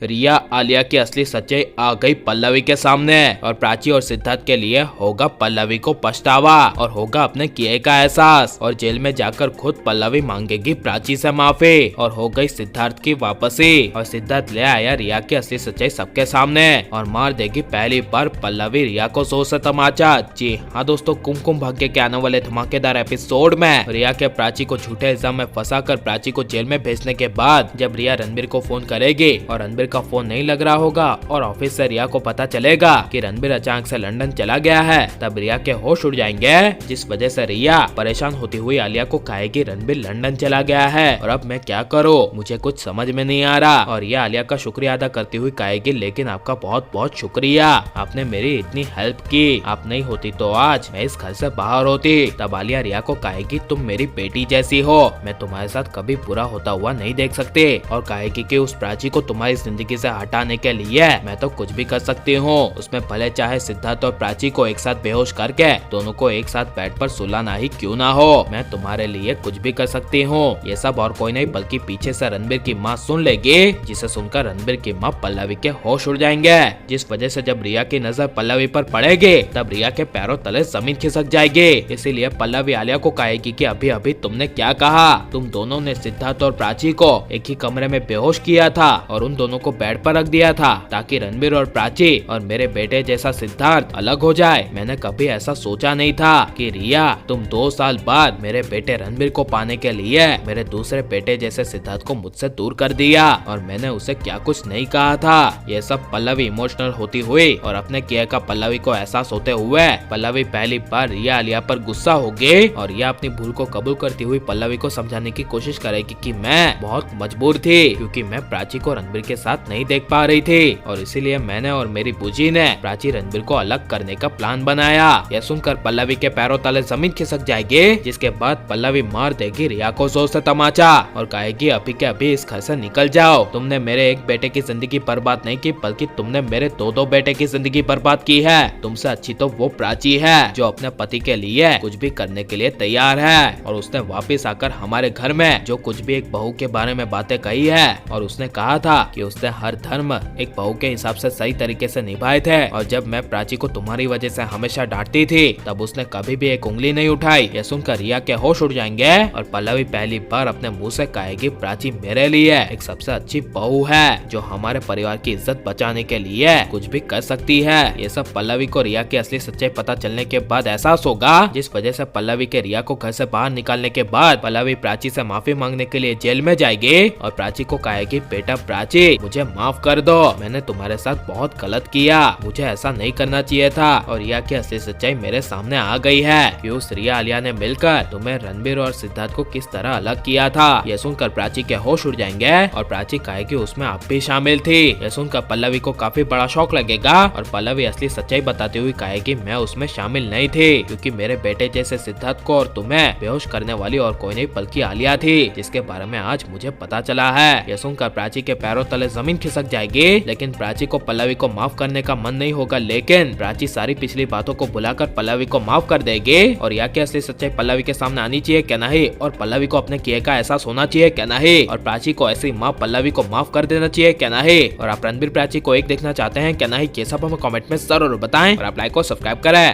रिया आलिया की असली सच्चाई आ गई पल्लवी के सामने और प्राची और सिद्धार्थ के लिए होगा पल्लवी को पछतावा और होगा अपने किए का एहसास और जेल में जाकर खुद पल्लवी मांगेगी प्राची से माफी और हो गई सिद्धार्थ की वापसी और सिद्धार्थ ले आया रिया की असली सच्चाई सबके सामने और मार देगी पहली बार पल्लवी रिया को जोर से तमाचा। जी हाँ दोस्तों, कुमकुम भाग्य के आने वाले धमाकेदार एपिसोड में रिया के प्राची को झूठे इल्जाम में फंसाकर प्राची को जेल में भेजने के बाद जब रिया रणबीर को फोन करेगी और रणबीर का फोन नहीं लग रहा होगा और ऑफिस से रिया को पता चलेगा कि रणबीर अचानक से लंदन चला गया है, तब रिया के होश उड़ जाएंगे, जिस वजह से रिया परेशान होती हुई आलिया को कहेगी रणबीर लंदन चला गया है और अब मैं क्या करूं, मुझे कुछ समझ में नहीं आ रहा। और ये आलिया का शुक्रिया अदा करती हुई कहेगी लेकिन आपका बहुत बहुत शुक्रिया, आपने मेरी इतनी हेल्प की, आप नहीं होती तो आज मैं इस घर से बाहर होती। तब आलिया रिया को कहेगी तुम मेरी बेटी जैसी हो, मैं तुम्हारे साथ कभी बुरा होता हुआ नहीं देख सकती और कहेगी कि उस प्राची को तुम्हारी जिंदगी से हटाने के लिए मैं तो कुछ भी कर सकती हूँ, उसमें भले चाहे सिद्धार्थ और प्राची को एक साथ बेहोश करके दोनों को एक साथ बेड पर सुलाना ही क्यों ना हो, मैं तुम्हारे लिए कुछ भी कर सकती हूँ। ये सब और कोई नहीं बल्कि पीछे से रणबीर की माँ सुन लेगी, जिसे सुनकर रणबीर की माँ पल्लवी के होश उड़ जाएंगे, जिस वजह से जब रिया की नजर पल्लवी पर पड़ेगी तब रिया के पैरों तले जमीन खिसक जाएगी। इसीलिए पल्लवी आलिया को कहेगी कि अभी अभी तुमने क्या कहा, तुम दोनों ने सिद्धार्थ और प्राची को एक ही कमरे में बेहोश किया था और उन दोनों को बेड पर रख दिया था ताकि रणबीर और प्राची और मेरे बेटे जैसा सिद्धार्थ अलग हो जाए। मैंने कभी ऐसा सोचा नहीं था कि रिया तुम 2 साल बाद मेरे बेटे रणबीर को पाने के लिए मेरे दूसरे बेटे जैसे सिद्धार्थ को मुझसे दूर कर दिया और मैंने उसे क्या कुछ नहीं कहा था। ये सब पल्लवी इमोशनल होती हुई और अपने किए का पल्लवी को एहसास होते हुए पल्लवी पहली बार रिया आलिया पर गुस्सा होगी और रिया अपनी भूल को कबूल करती हुई पल्लवी को समझाने की कोशिश करेगी कि मैं बहुत मजबूर थी क्योंकि मैं प्राची को रणबीर के साथ नहीं देख पा रही थी और इसीलिए मैंने और मेरी बूजी ने प्राची रणबीर को अलग करने का प्लान बनाया। यह सुनकर पल्लवी के पैरों तले जमीन खिसक जाएगी, जिसके बाद पल्लवी मार देगी रिया को जोर से तमाचा और कहेगी अभी के अभी इस घर से निकल जाओ, तुमने मेरे एक बेटे की जिंदगी बर्बाद नहीं की बल्कि तुमने मेरे 2 बेटे की जिंदगी बर्बाद की है। तुमसे अच्छी तो वो प्राची है जो अपने पति के लिए कुछ भी करने के लिए तैयार है और उसने वापिस आकर हमारे घर में जो कुछ भी एक बहू के बारे में बातें कही है और उसने कहा था कि उसने हर धर्म एक बहू के हिसाब से सही तरीके से निभाए थे और जब मैं प्राची को तुम्हारी वजह से हमेशा डांटती थी तब उसने कभी भी एक उंगली नहीं उठाई। यह सुनकर रिया के होश उड़ जाएंगे और पल्लवी पहली बार अपने मुंह से कहेगी प्राची मेरे लिए एक सबसे अच्छी बहू है जो हमारे परिवार की इज्जत बचाने के लिए कुछ भी कर सकती है। ये सब पल्लवी को रिया की असली सच्चाई पता चलने के बाद एहसास होगा, जिस वजह से पल्लवी के रिया को घर से बाहर निकालने के बाद पल्लवी प्राची से माफी मांगने के लिए जेल में जाएगी और प्राची को कहेगी बेटा प्राची मुझे माफ कर दो, मैंने तुम्हारे साथ बहुत गलत किया, मुझे ऐसा नहीं करना चाहिए था और रिया की असली सच्चाई मेरे सामने आ गई है कि उस रिया आलिया ने मिलकर तुम्हें रणबीर और सिद्धार्थ को किस तरह अलग किया था। यह सुनकर प्राची के होश उड़ जाएंगे और प्राची कहेगी उसमें आप भी शामिल थी। यह सुनकर पल्लवी को काफी बड़ा शौक लगेगा और पल्लवी असली सच्चाई बताती हुई कहेगी मैं उसमें शामिल नहीं थी क्योंकि मेरे बेटे जैसे सिद्धार्थ को और तुम्हें बेहोश करने वाली और कोई नहीं बल्कि आलिया थी, जिसके बारे में आज मुझे पता चला है। यह सुनकर प्राची के पैरों तले जमीन खिसक जाएगी, लेकिन प्राची को पल्लवी को माफ करने का मन नहीं होगा, लेकिन प्राची सारी पिछली बातों को भुलाकर पल्लवी को माफ कर देगी और या की असली सच्चाई पल्लवी के सामने आनी चाहिए क्या नहीं और पल्लवी को अपने किए का एहसास होना चाहिए क्या नहीं और प्राची को ऐसी माँ पल्लवी को माफ कर देना चाहिए क्या नहीं और आप रणबीर प्राची को एक देखना चाहते हैं क्या नहीं, ये सब हमें कमेंट में जरूर बताएं और आप लाइक और सब्सक्राइब करें।